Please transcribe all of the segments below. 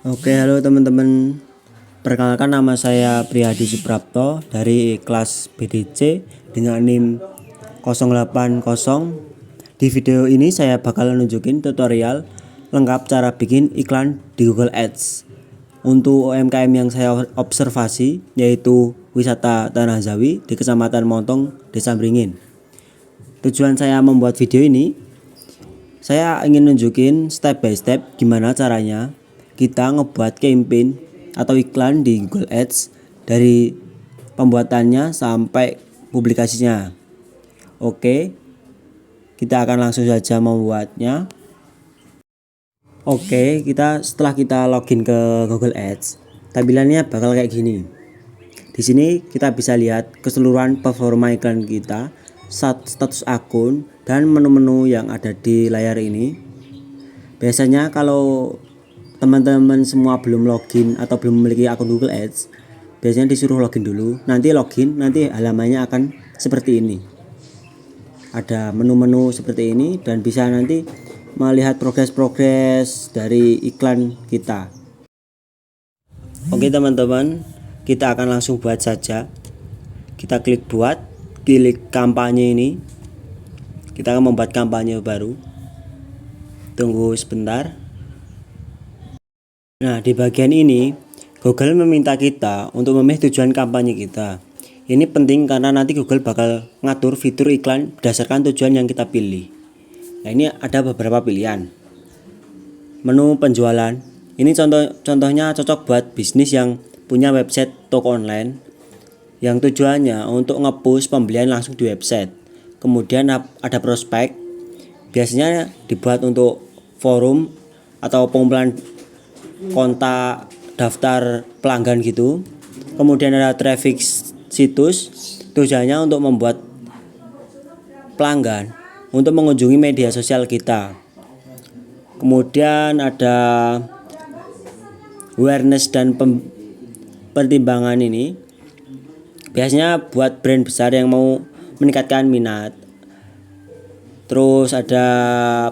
Oke, halo teman-teman. Perkenalkan, nama saya Priyadi Suprapto dari kelas BDC dengan NIM 080. Di video ini saya bakal nunjukin tutorial lengkap cara bikin iklan di Google Ads untuk UMKM yang saya observasi, yaitu wisata Tanah Jawi di Kecamatan Montong, Desa Bringin. Tujuan saya membuat video ini, saya ingin nunjukin step by step gimana caranya kita ngebuat campaign atau iklan di Google Ads dari pembuatannya sampai publikasinya. Oke, kita akan langsung saja membuatnya. Oke, setelah kita login ke Google Ads, tampilannya bakal kayak gini. Di sini kita bisa lihat keseluruhan performa iklan kita, status akun, dan menu-menu yang ada di layar ini. Biasanya kalau teman-teman semua belum login atau belum memiliki akun Google Ads, biasanya disuruh login dulu. Nanti login, nanti halamannya akan seperti ini. Ada menu-menu seperti ini dan bisa nanti melihat progres dari iklan kita. Oke teman-teman, kita akan langsung buat saja. Kita klik buat, klik kampanye ini. Kita akan membuat kampanye baru. Tunggu sebentar. Nah, di bagian ini Google meminta kita untuk memilih tujuan kampanye kita. Ini penting karena nanti Google bakal ngatur fitur iklan berdasarkan tujuan yang kita pilih. Nah, ini ada beberapa pilihan. Menu penjualan. Ini contohnya cocok buat bisnis yang punya website toko online yang tujuannya untuk nge-push pembelian langsung di website. Kemudian ada prospek. Biasanya dibuat untuk forum atau pengumpulan kontak daftar pelanggan gitu. Kemudian ada traffic situs, tujuannya untuk membuat pelanggan untuk mengunjungi media sosial kita. Kemudian ada awareness dan pertimbangan ini. Biasanya buat brand besar yang mau meningkatkan minat. Terus ada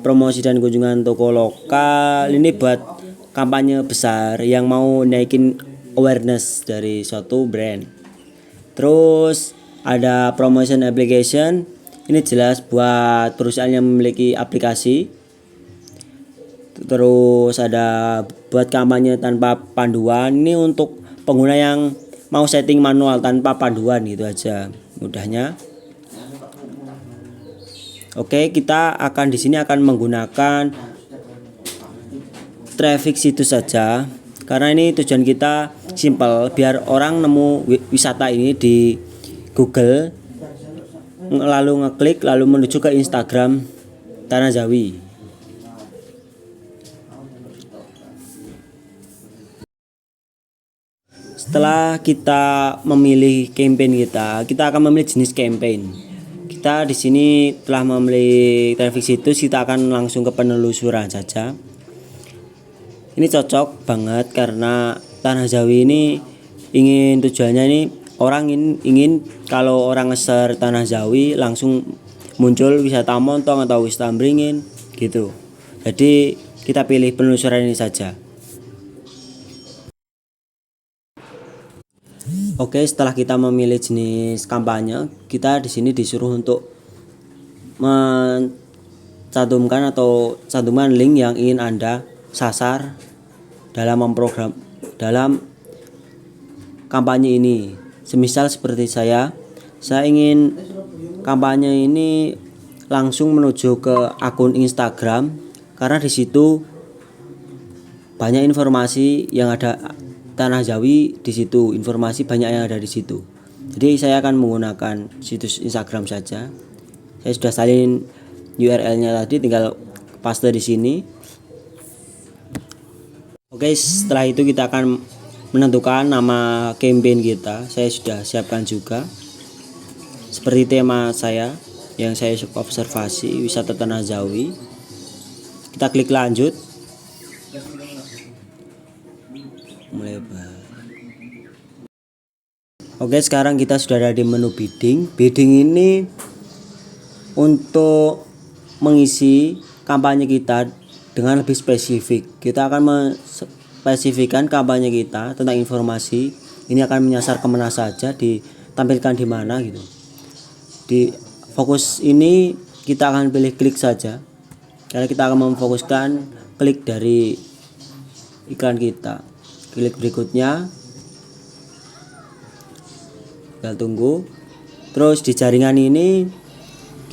promosi dan kunjungan toko lokal. Ini buat kampanye besar yang mau naikin awareness dari suatu brand. Terus ada promotion application. Ini jelas buat perusahaan yang memiliki aplikasi. Terus ada buat kampanye tanpa panduan. Ini untuk pengguna yang mau setting manual tanpa panduan gitu aja mudahnya. Oke, kita akan di sini akan menggunakan traffic situs saja karena ini tujuan kita simpel, biar orang nemu wisata ini di Google lalu ngeklik lalu menuju ke Instagram Tanah Jawi. Setelah kita memilih campaign kita akan memilih jenis campaign. Kita di sini telah memilih traffic situs, kita akan langsung ke penelusuran saja. Ini cocok banget karena Tanah Jawi ini tujuannya ini orang ingin kalau orang nge-search Tanah Jawi langsung muncul wisata Montong atau wisata Bringin gitu. Jadi kita pilih penelusuran ini saja. Oke, setelah kita memilih jenis kampanye, kita di sini disuruh untuk mencantumkan link yang ingin Anda sasar dalam kampanye ini. Semisal seperti saya ingin kampanye ini langsung menuju ke akun Instagram karena di situ banyak informasi yang ada Tanah Jawi di situ, informasi banyak yang ada di situ. Jadi saya akan menggunakan situs Instagram saja. Saya sudah salin URL-nya tadi, tinggal paste di sini. Oke, setelah itu kita akan menentukan nama campaign kita. Saya sudah siapkan juga. Seperti tema saya yang saya observasi wisata Tanah Jawi. Kita klik lanjut. Oke, sekarang kita sudah ada di menu bidding. Bidding ini untuk mengisi kampanye kita dengan lebih spesifik. Kita akan menspesifikkan kampanye kita tentang informasi ini akan menyasar kemana saja, ditampilkan di mana gitu. Di fokus ini kita akan pilih klik saja, karena kita akan memfokuskan klik dari iklan kita. Klik berikutnya, tinggal tunggu. Terus di jaringan ini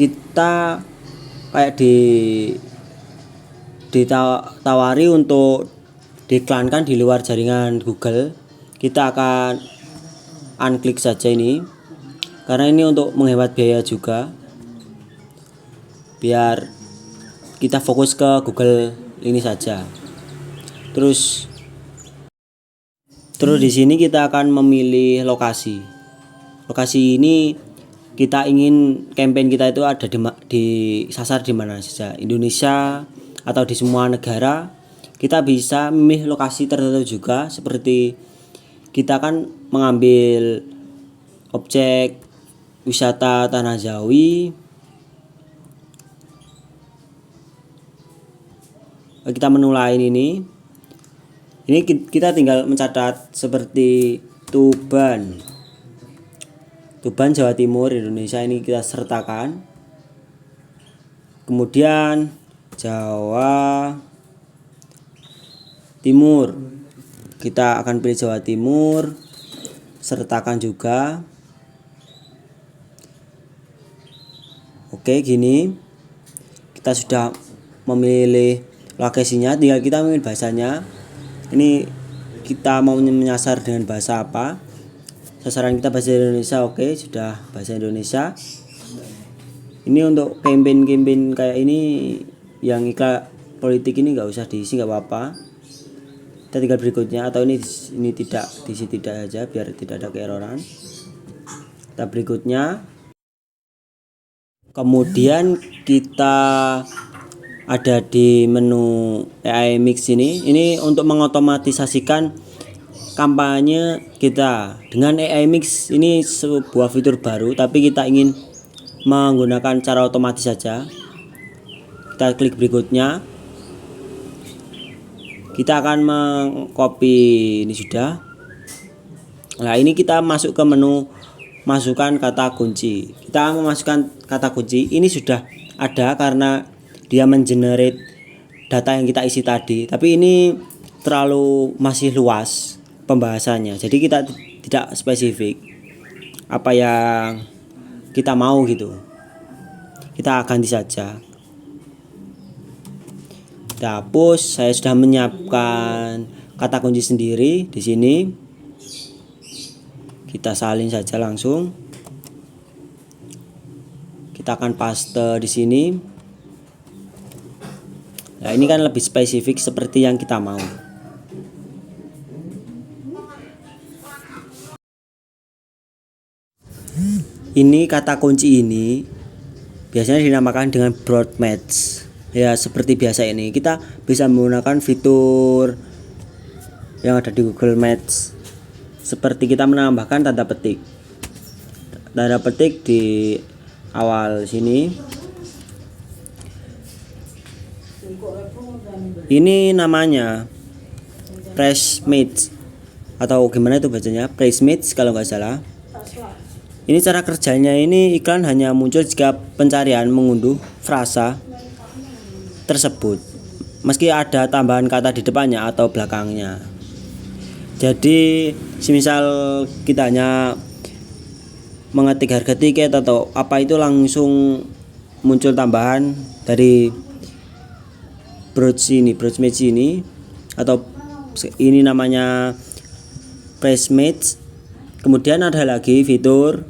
kita kayak ditawari untuk diiklankan di luar jaringan Google. Kita akan unklik saja ini, karena ini untuk menghemat biaya juga, biar kita fokus ke Google ini saja. Terus di sini kita akan memilih lokasi. Lokasi ini kita ingin campaign kita itu ada disasar di mana saja, Indonesia atau di semua negara. Kita bisa memilih lokasi tertentu juga, seperti kita kan mengambil objek wisata Tanah Jawi. Kita menu lain ini kita tinggal mencatat seperti Tuban, Jawa Timur, Indonesia, ini kita sertakan. Kemudian Jawa Timur, kita akan pilih Jawa Timur, sertakan juga. Oke, gini kita sudah memilih lokasinya, tinggal kita memilih bahasanya. Ini kita mau menyasar dengan bahasa apa. Sasaran kita bahasa Indonesia. Oke, sudah bahasa Indonesia. Ini untuk campaign kayak ini, yang iklan politik ini nggak usah diisi, nggak apa-apa. Kita tinggal berikutnya, atau ini tidak diisi, tidak aja, biar tidak ada keeroran. Kita berikutnya. Kemudian kita ada di menu AI Mix ini untuk mengotomatisasikan kampanye kita. Dengan AI Mix ini sebuah fitur baru, tapi kita ingin menggunakan cara otomatis saja. Kita klik berikutnya. Kita akan mengcopy, ini sudah. Nah, ini kita masuk ke menu masukkan kata kunci. Kita memasukkan kata kunci, ini sudah ada karena dia mengenerate data yang kita isi tadi, tapi ini terlalu masih luas pembahasannya, jadi kita tidak spesifik apa yang kita mau gitu. Kita ganti saja. Kita hapus. Saya sudah menyiapkan kata kunci sendiri di sini. Kita salin saja langsung. Kita akan paste di sini. Nah, ini kan lebih spesifik seperti yang kita mau. Ini kata kunci ini biasanya dinamakan dengan broad match. Ya, seperti biasa ini kita bisa menggunakan fitur yang ada di Google Maps, seperti kita menambahkan tanda petik di awal sini. Ini namanya press match, atau gimana itu bacanya, press match kalau nggak salah. Ini cara kerjanya, ini iklan hanya muncul jika pencarian mengunduh frasa tersebut, meski ada tambahan kata di depannya atau belakangnya. Jadi semisal kita hanya mengetik harga tiket atau apa itu, langsung muncul tambahan dari broad match ini, atau ini namanya press match. Kemudian ada lagi fitur,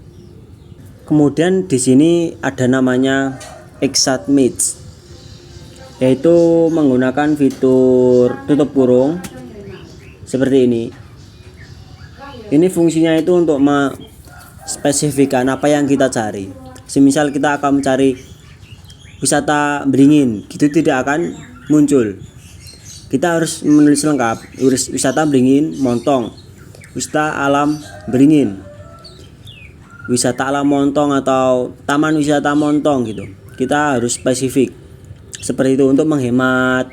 kemudian di sini ada namanya exact match, yaitu menggunakan fitur tutup kurung seperti ini. Ini fungsinya itu untuk spesifikkan apa yang kita cari. Semisal kita akan mencari wisata Beringin, gitu tidak akan muncul. Kita harus menulis lengkap, wisata Beringin Montong, wisata alam Beringin, wisata alam Montong, atau taman wisata Montong gitu. Kita harus spesifik seperti itu untuk menghemat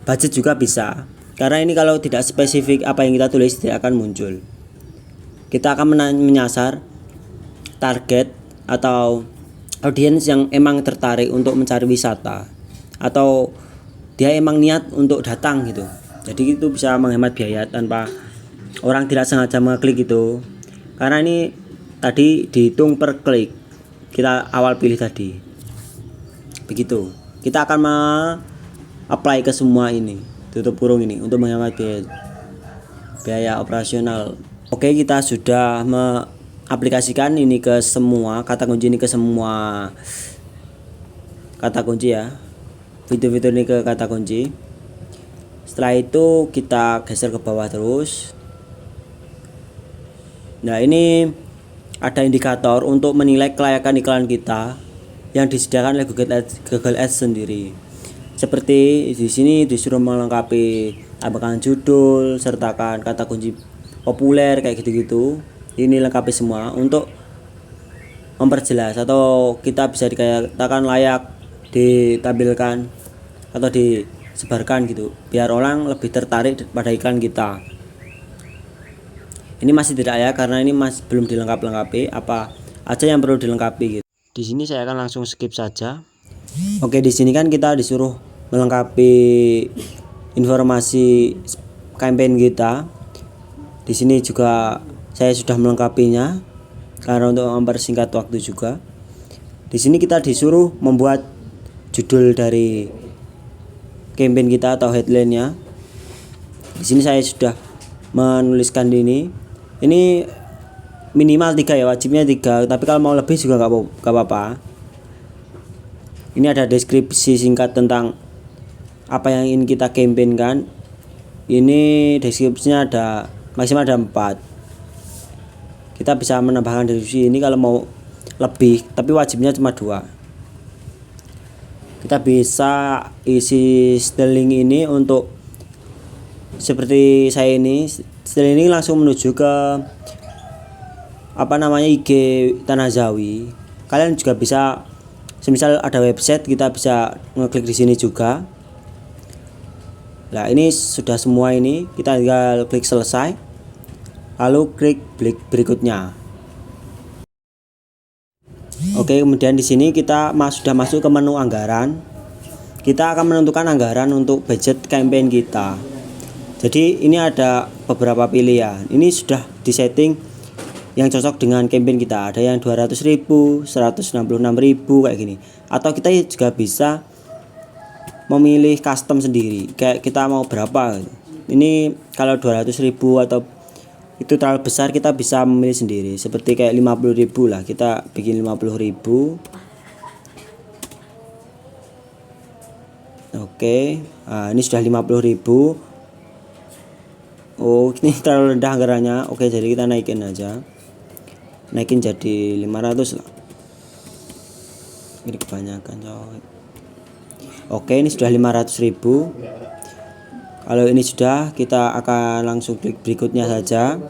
budget juga bisa. Karena ini kalau tidak spesifik apa yang kita tulis tidak akan muncul. Kita akan menyasar target atau audiens yang emang tertarik untuk mencari wisata atau dia emang niat untuk datang gitu. Jadi itu bisa menghemat biaya tanpa orang tidak sengaja mengklik gitu. Karena ini tadi dihitung per klik kita awal pilih tadi. Begitu. Kita akan apply ke semua ini, tutup kurung ini untuk menghemat biaya operasional. Oke, kita sudah aplikasikan ini ke semua kata kunci ini ke semua kata kunci ya, fitur-fitur ini ke kata kunci. Setelah itu kita geser ke bawah terus. Nah, ini ada indikator untuk menilai kelayakan iklan kita yang disediakan oleh Google Ads sendiri. Seperti di sini disuruh melengkapi tambahkan judul, sertakan kata kunci populer kayak gitu-gitu. Ini lengkapi semua untuk memperjelas atau kita bisa dikatakan layak ditampilkan atau disebarkan gitu biar orang lebih tertarik pada iklan kita. Ini masih tidak ya karena ini masih belum dilengkapi apa aja yang perlu dilengkapi gitu. Di sini saya akan langsung skip saja. Oke, di sini kan kita disuruh melengkapi informasi campaign kita. Di sini juga saya sudah melengkapinya karena untuk mempersingkat waktu juga. Di sini kita disuruh membuat judul dari campaign kita atau headline-nya. Di sini saya sudah menuliskan ini. Ini minimal 3 ya, wajibnya 3, tapi kalau mau lebih juga gak apa-apa. Ini ada deskripsi singkat tentang apa yang ingin kita campaignkan. Ini deskripsinya ada maksimal ada 4. Kita bisa menambahkan deskripsi ini kalau mau lebih, tapi wajibnya cuma 2. Kita bisa isi styling ini untuk seperti saya ini. Styling ini langsung menuju ke IG Tanah Jawi. Kalian juga bisa, semisal ada website, kita bisa ngeklik di sini juga. Nah, ini sudah semua ini, kita tinggal klik selesai. Lalu klik berikutnya. Oke, kemudian di sini kita sudah masuk ke menu anggaran. Kita akan menentukan anggaran untuk budget campaign kita. Jadi ini ada beberapa pilihan. Ini sudah disetting yang cocok dengan campaign kita. Ada yang 200.000, 166.000 kayak gini. Atau kita juga bisa memilih custom sendiri. Kayak kita mau berapa. Ini kalau 200.000 atau itu terlalu besar, kita bisa memilih sendiri. Seperti kayak 50.000 lah, kita bikin 50.000. Oke, nah, ini sudah 50.000. Oh, ini terlalu rendah anggarannya. Oke, jadi kita naikin aja. Naikin jadi 500 lah. Ini kebanyakan coy. Oke, ini sudah 500.000. Kalau ini sudah, kita akan langsung klik berikutnya saja.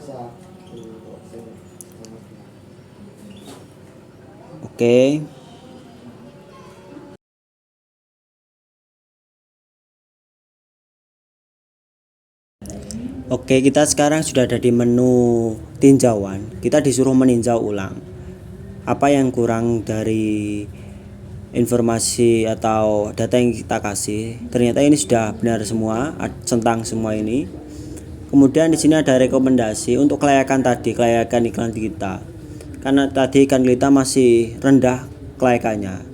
Oke. Oke, kita sekarang sudah ada di menu tinjauan. Kita disuruh meninjau ulang apa yang kurang dari informasi atau data yang kita kasih. Ternyata ini sudah benar semua, tentang semua ini. Kemudian di sini ada rekomendasi untuk kelayakan iklan kita. Karena tadi iklan kita masih rendah kelayakannya.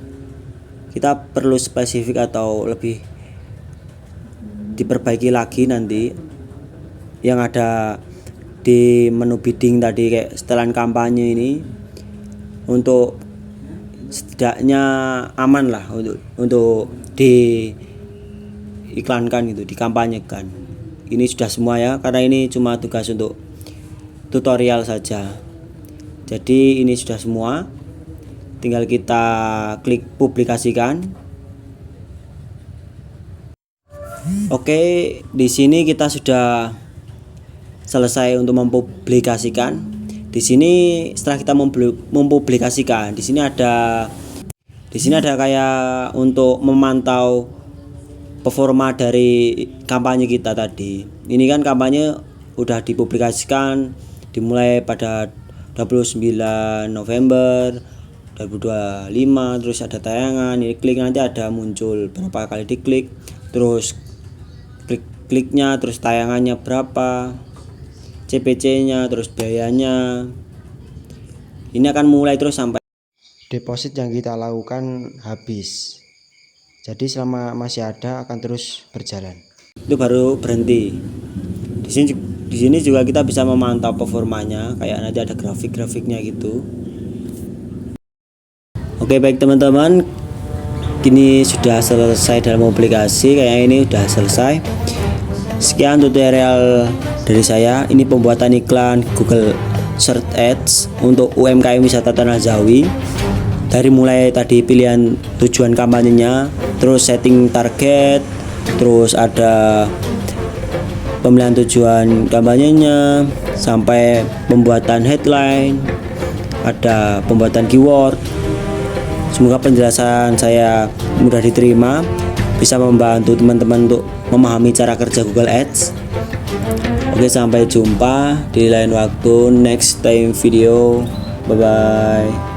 Kita perlu spesifik atau lebih diperbaiki lagi nanti. Yang ada di menu bidding tadi kayak setelan kampanye ini untuk setidaknya aman lah untuk diiklankan gitu, dikampanyekan. Ini sudah semua ya, karena ini cuma tugas untuk tutorial saja. Jadi ini sudah semua, tinggal kita klik publikasikan. Oke, di sini kita sudah selesai untuk mempublikasikan. Di sini setelah kita mempublikasikan, di sini ada kayak untuk memantau performa dari kampanye kita tadi. Ini kan kampanye udah dipublikasikan dimulai pada 29 November 2025, terus ada tayangan, ini klik nanti ada muncul berapa kali diklik, terus kliknya, terus tayangannya berapa, CPC-nya, terus biayanya. Ini akan mulai terus sampai deposit yang kita lakukan habis. Jadi selama masih ada akan terus berjalan. Itu baru berhenti. Di sini juga kita bisa memantau performanya, kayak nanti ada grafik-grafiknya gitu. Oke, baik teman-teman, kini sudah selesai dalam aplikasi, kayak ini udah selesai. Sekian tutorial dari saya. Ini pembuatan iklan Google Search Ads untuk UMKM wisata Tanah Jawi. Dari mulai tadi pilihan tujuan kampanyenya, terus setting target, terus ada pemilihan tujuan kampanyenya, sampai pembuatan headline, ada pembuatan keyword. Semoga penjelasan saya mudah diterima, bisa membantu teman-teman untuk memahami cara kerja Google Ads. Oke, sampai jumpa di lain waktu, next time video. Bye bye.